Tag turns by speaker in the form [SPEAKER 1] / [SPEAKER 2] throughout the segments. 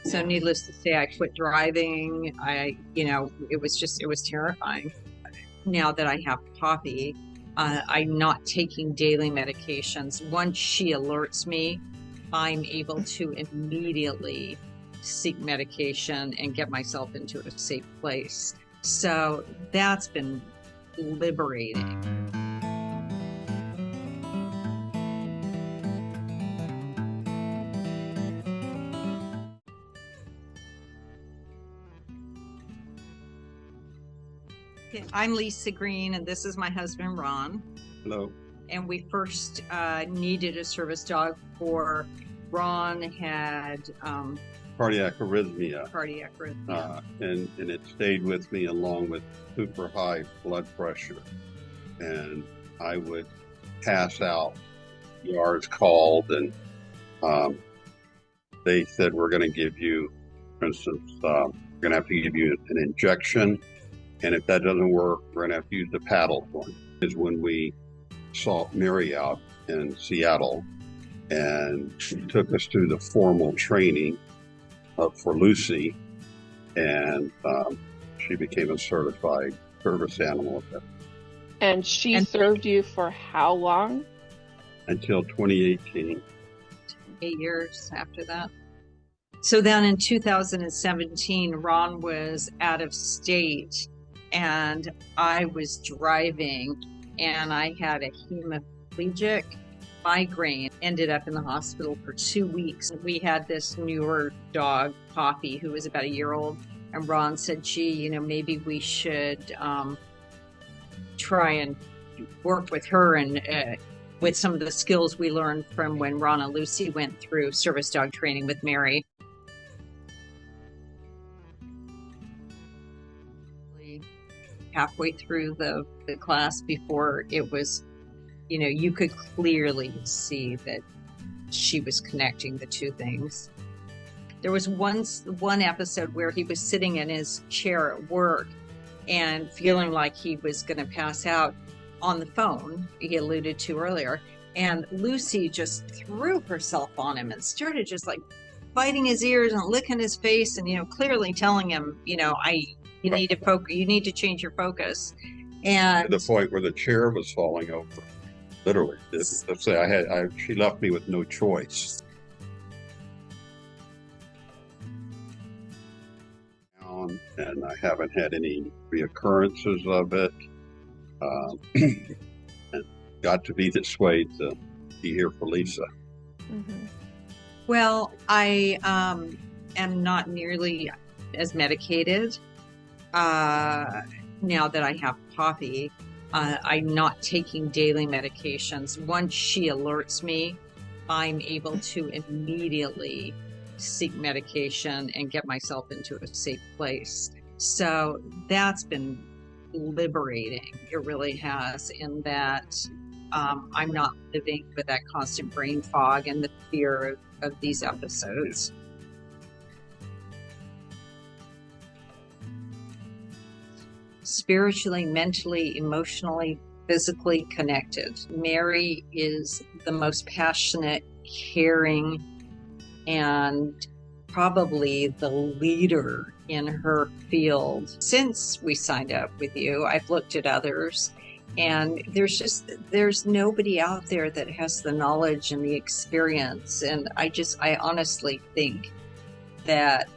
[SPEAKER 1] So needless to say, I quit driving. It was terrifying. Now that I have Poppy, I'm not taking daily medications. Once she alerts me, I'm able to immediately seek medication and get myself into a safe place. So that's been liberating. I'm Lisa Green, and this is my husband, Ron.
[SPEAKER 2] Hello.
[SPEAKER 1] And we first needed a service dog for Ron had
[SPEAKER 2] Cardiac arrhythmia.
[SPEAKER 1] And
[SPEAKER 2] it stayed with me along with super high blood pressure. And I would pass out. ERs called, and they said, we're going to give you, for instance, we're going to have to give you an injection. And if that doesn't work, we're going to have to use the paddle one. Is when we saw Mary out in Seattle, and she took us through the formal training for Lucy, and she became a certified service animal.
[SPEAKER 3] And she served you for how long?
[SPEAKER 2] Until 2018.
[SPEAKER 1] 8 years after that. So then in 2017, Ron was out of state, and I was driving, and I had a hemiplegic migraine. Ended up in the hospital for 2 weeks. We had this newer dog, Poppy, who was about a year old, and Ron said, gee, maybe we should try and work with her and with some of the skills we learned from when Ron and Lucy went through service dog training with Mary. Halfway through the class, before it was, you could clearly see that she was connecting the two things. There was one episode where he was sitting in his chair at work and feeling like he was going to pass out on the phone, he alluded to earlier, and Lucy just threw herself on him and started just like biting his ears and licking his face, and clearly telling him, you need to focus. You need to change your focus. And
[SPEAKER 2] to the point where the chair was falling over, literally. Let's say she left me with no choice. And I haven't had any reoccurrences of it. And got to be this way to be here for Lisa.
[SPEAKER 1] Mm-hmm. Well, I am not nearly as medicated. Now that I have Poppy, I'm not taking daily medications. Once she alerts me, I'm able to immediately seek medication and get myself into a safe place. So that's been liberating. It really has, in that I'm not living with that constant brain fog and the fear of these episodes. Spiritually, mentally, emotionally, physically connected. Mary is the most passionate, caring, and probably the leader in her field. Since we signed up with you, I've looked at others, and there's nobody out there that has the knowledge and the experience. And I honestly think that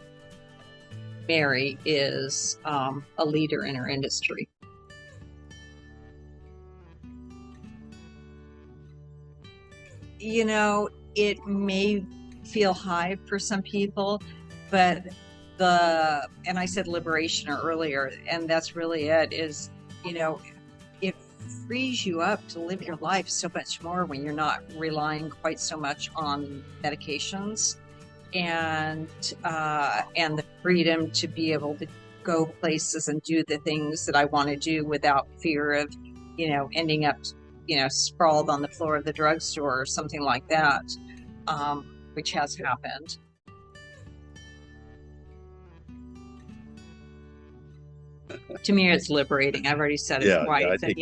[SPEAKER 1] Mary is a leader in her industry. It may feel high for some people, but and I said liberation earlier, and that's really it, is, it frees you up to live your life so much more when you're not relying quite so much on medications. And the freedom to be able to go places and do the things that I want to do without fear of, ending up, sprawled on the floor of the drugstore or something like that, which has happened. To me, it's liberating. I've already said it twice, and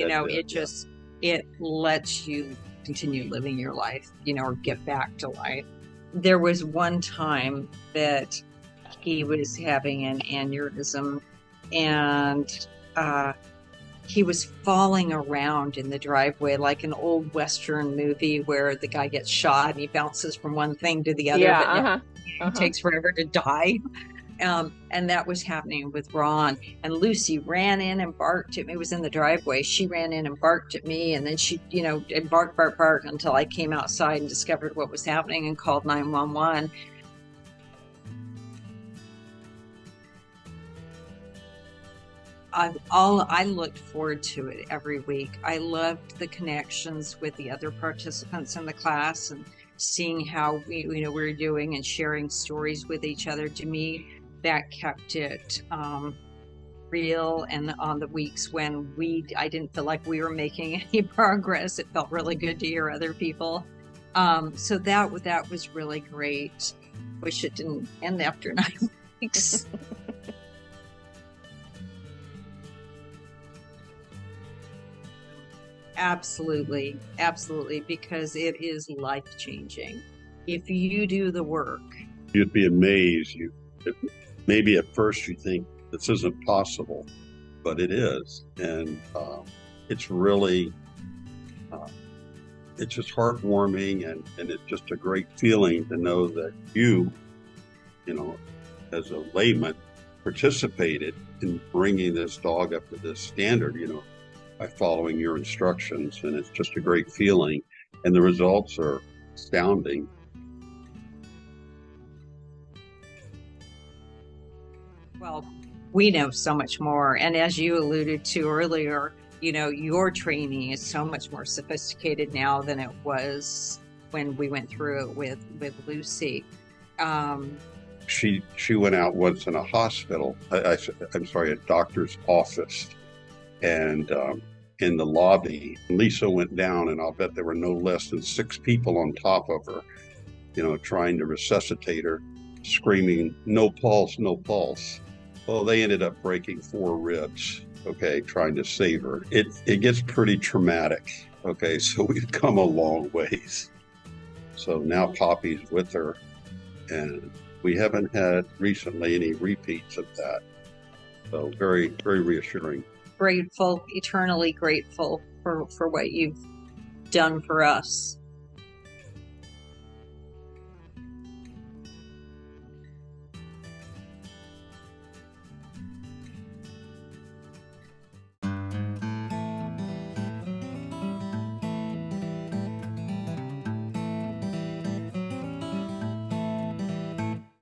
[SPEAKER 1] it lets you continue living your life, or get back to life. There was one time that he was having an aneurysm, and he was falling around in the driveway like an old Western movie where the guy gets shot and he bounces from one thing to the other, but it takes forever to die. And that was happening with Ron. And Lucy ran in and barked at me. It was in the driveway. She ran in and barked at me, and then she, and bark until I came outside and discovered what was happening and called 911. I looked forward to it every week. I loved the connections with the other participants in the class and seeing how we were doing and sharing stories with each other. To me, that kept it real. And on the weeks when I didn't feel like we were making any progress, it felt really good to hear other people. So that was really great. Wish it didn't end after 9 weeks. Absolutely, because it is life-changing. If you do the work.
[SPEAKER 2] You'd be amazed. Maybe at first you think this isn't possible, but it is. And it's really, it's just heartwarming, and it's just a great feeling to know that you as a layman, participated in bringing this dog up to this standard, by following your instructions. And it's just a great feeling. And the results are astounding.
[SPEAKER 1] Well, we know so much more. And as you alluded to earlier, your training is so much more sophisticated now than it was when we went through it with Lucy.
[SPEAKER 2] She went out once in a hospital, I'm sorry, a doctor's office. And in the lobby, Lisa went down, and I'll bet there were no less than 6 people on top of her, trying to resuscitate her, screaming, "No pulse, no pulse." Well, they ended up breaking 4 ribs, trying to save her. It gets pretty traumatic, so we've come a long ways. So now Poppy's with her, and we haven't had recently any repeats of that. So very, very reassuring.
[SPEAKER 1] Grateful, eternally grateful for what you've done for us.